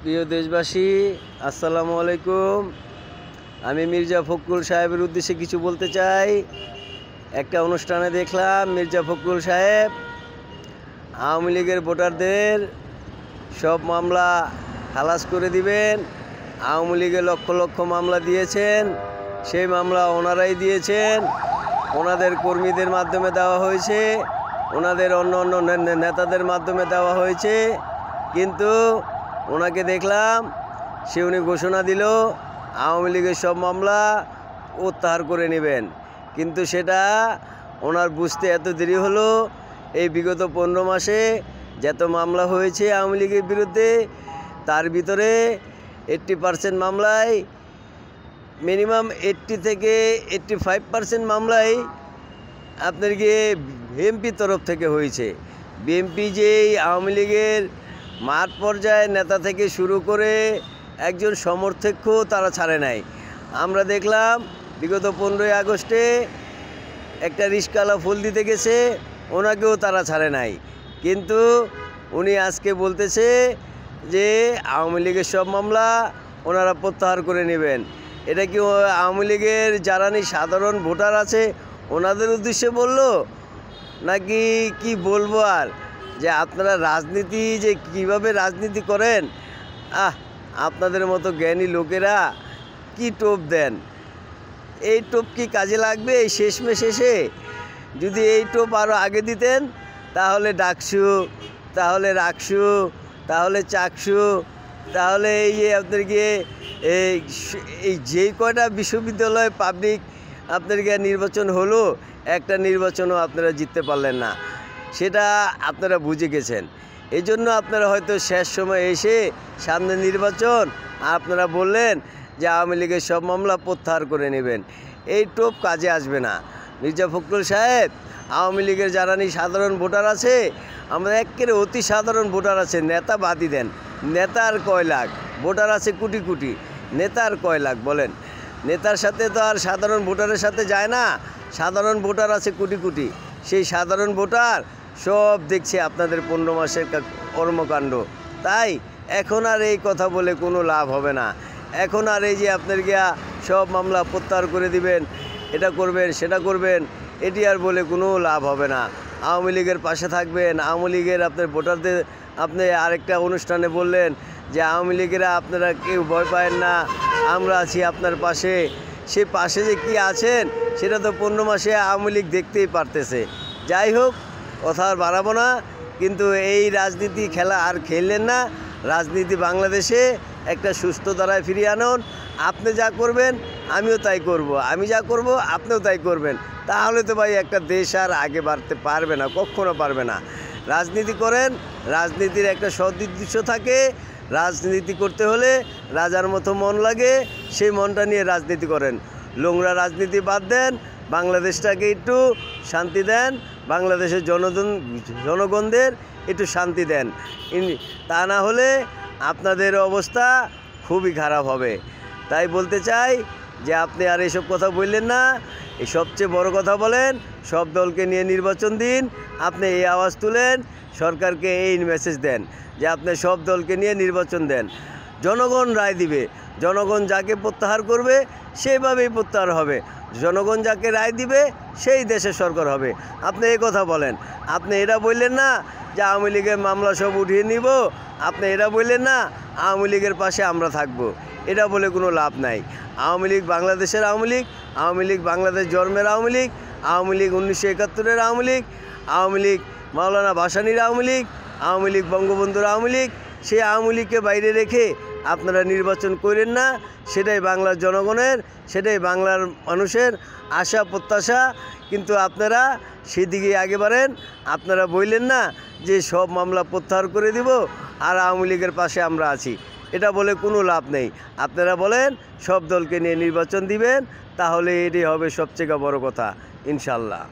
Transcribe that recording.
প্রিয় দেশবাসী, আসসালামু আলাইকুম। আমি মির্জা ফখরুল সাহেবের উদ্দেশ্যে কিছু বলতে চাই। একটা অনুষ্ঠানে দেখলাম মির্জা ফখরুল সাহেব আওয়ামী লীগের ভোটারদের সব মামলা খালাস করে দিবেন। আওয়ামী লীগে লক্ষ লক্ষ মামলা দিয়েছেন, সেই মামলা ওনারাই দিয়েছেন, ওনাদের কর্মীদের মাধ্যমে দেওয়া হয়েছে, ওনাদের অন্য অন্য নেতাদের মাধ্যমে দেওয়া হয়েছে। কিন্তু ওনাকে দেখলাম উনি ঘোষণা দিল আওয়ামী লীগের সব মামলা প্রত্যাহার করে নেবেন। কিন্তু সেটা ওনার বুঝতে এত দেরি হলো। এই বিগত 15 মাসে যত মামলা হয়েছে আওয়ামী লীগের বিরুদ্ধে, তার ভিতরে 80% মামলায়, মিনিমাম 80 থেকে 85% মামলাই আপনার গিয়ে বিএনপির তরফ থেকে হয়েছে। বিএনপি যেই আওয়ামী লীগের মাঠ পর্যায়ে নেতা থেকে শুরু করে একজন সমর্থকও তারা ছাড়ে নাই। আমরা দেখলাম বিগত 15ই আগস্টে একটা রিস্কাওয়ালা ফুল দিতে গেছে, ওনাকেও তারা ছাড়ে নাই। কিন্তু উনি আজকে বলতেছে যে আওয়ামী লীগের সব মামলা ওনারা প্রত্যাহার করে নেবেন। এটা কি আওয়ামী লীগের যারা সাধারণ ভোটার আছে ওনাদের উদ্দেশ্যে বলল, নাকি কি বলবো? আর যে আপনারা রাজনীতি যে কিভাবে রাজনীতি করেন, আপনাদের মতো জ্ঞানী লোকেরা কি টোপ দেন? এই টোপ কি কাজে লাগবে এই শেষমেশ এসে? যদি এই টোপ আরও আগে দিতেন তাহলে ডাকসু, তাহলে রাকসু, তাহলে চাকসু, তাহলে এই যে আপনার গিয়ে এই যেই কয়টা বিশ্ববিদ্যালয় পাবলিক আপনার গিয়ে নির্বাচন হলো, একটা নির্বাচনও আপনারা জিততে পারলেন না। সেটা আপনারা বুঝে গেছেন। এই জন্য আপনারা হয়তো শেষ সময় এসে সামনে নির্বাচন আপনারা বললেন যে আওয়ামী লীগের সব মামলা প্রত্যাহার করে নেবেন। এই টোপ কাজে আসবে না। মির্জা ফখরুল সাহেব, আওয়ামী লীগের যারা সাধারণ ভোটার আছে, আমরা একেবারে অতি সাধারণ ভোটার আছে, নেতা বাদই দেন। নেতার কয় লাখ, ভোটার আছে কোটি কোটি, নেতার কয় লাখ বলেন? নেতার সাথে তো আর সাধারণ ভোটারের সাথে যায় না। সাধারণ ভোটার আছে কোটি কোটি। সেই সাধারণ ভোটার সব দেখছে আপনাদের 15 মাসের কর্মকাণ্ড। তাই এখন আর এই কথা বলে কোনো লাভ হবে না। এখন আর এই যে আপনার গিয়া সব মামলা প্রত্যাহার করে দিবেন, এটা করবেন সেটা করবেন, এটি আর বলে কোনো লাভ হবে না। আওয়ামী লীগের পাশে থাকবেন। আওয়ামী লীগের আপনার ভোটারদের আপনি আরেকটা অনুষ্ঠানে বললেন যে আওয়ামী লীগেরা আপনারা কেউ ভয় পায়েন না, আমরা আছি আপনার পাশে। সে পাশে যে কি আছেন সেটা তো 15 মাসে আওয়ামী লীগ দেখতেই পারতেছে। যাই হোক, কথা আর বাড়াবো না। কিন্তু এই রাজনীতি খেলা আর খেললেন না। রাজনীতি বাংলাদেশে একটা সুস্থ ধারায় ফিরিয়ে আনুন। আপনি যা করবেন আমিও তাই করব, আমি যা করব আপনিও তাই করবেন। তাহলে তো ভাই একটা দেশ আর আগে বাড়তে পারবে না, কখনো পারবে না। রাজনীতি করেন, রাজনীতির একটা সদুদ্দেশ্য থাকে। রাজনীতি করতে হলে রাজার মতো মন লাগে, সেই মনটা নিয়ে রাজনীতি করেন। নোংরা রাজনীতি বাদ দেন, বাংলাদেশটাকে একটু শান্তি দেন, বাংলাদেশের জনগণদের একটু শান্তি দেন। তা না হলে আপনাদের অবস্থা খুবই খারাপ হবে। তাই বলতে চাই যে আপনি আর এসব কথা বললেন না। এই সবচেয়ে বড় কথা বলেন, সব দলকে নিয়ে নির্বাচন দিন। আপনি এই আওয়াজ তুলেন, সরকারকে এই মেসেজ দেন যে আপনি সব দলকে নিয়ে নির্বাচন দেন। জনগণ রায় দিবে। জনগণ যাকে প্রত্যাহার করবে সেইভাবেই প্রত্যাহার হবে। জনগণ যাকে রায় দিবে সেই দেশের সরকার হবে। আপনি এই কথা বলেন। আপনি এটা বললেন না যে আওয়ামী লীগের মামলা সব উঠিয়ে নিব। আপনি এটা বললেন না আওয়ামী লীগের পাশে আমরা থাকব। এটা বলে কোনো লাভ নাই। আওয়ামী লীগ বাংলাদেশের আওয়ামী লীগ, আওয়ামী লীগ বাংলাদেশ জন্মের আওয়ামী লীগ, আওয়ামী লীগ 1971-এর আওয়ামী লীগ, আওয়ামী লীগ মাওলানা ভাসানীর আওয়ামী লীগ, আওয়ামী লীগ বঙ্গবন্ধুর আওয়ামী লীগ। সেই আওয়ামী লীগকে বাইরে রেখে আপনারা নির্বাচন করেন না। সেটাই বাংলার জনগণের, সেটাই বাংলার মানুষের আশা প্রত্যাশা। কিন্তু আপনারা সেদিকে আগে বাড়েন। আপনারা বললেন না যে সব মামলা প্রত্যাহার করে দিব আর আওয়ামী লীগের পাশে আমরা আছি। এটা বলে কোনো লাভ নেই। আপনারা বলেন সব দলকে নিয়ে নির্বাচন দিবেন, তাহলে এটাই হবে সবচেয়ে বড় কথা, ইনশাল্লাহ।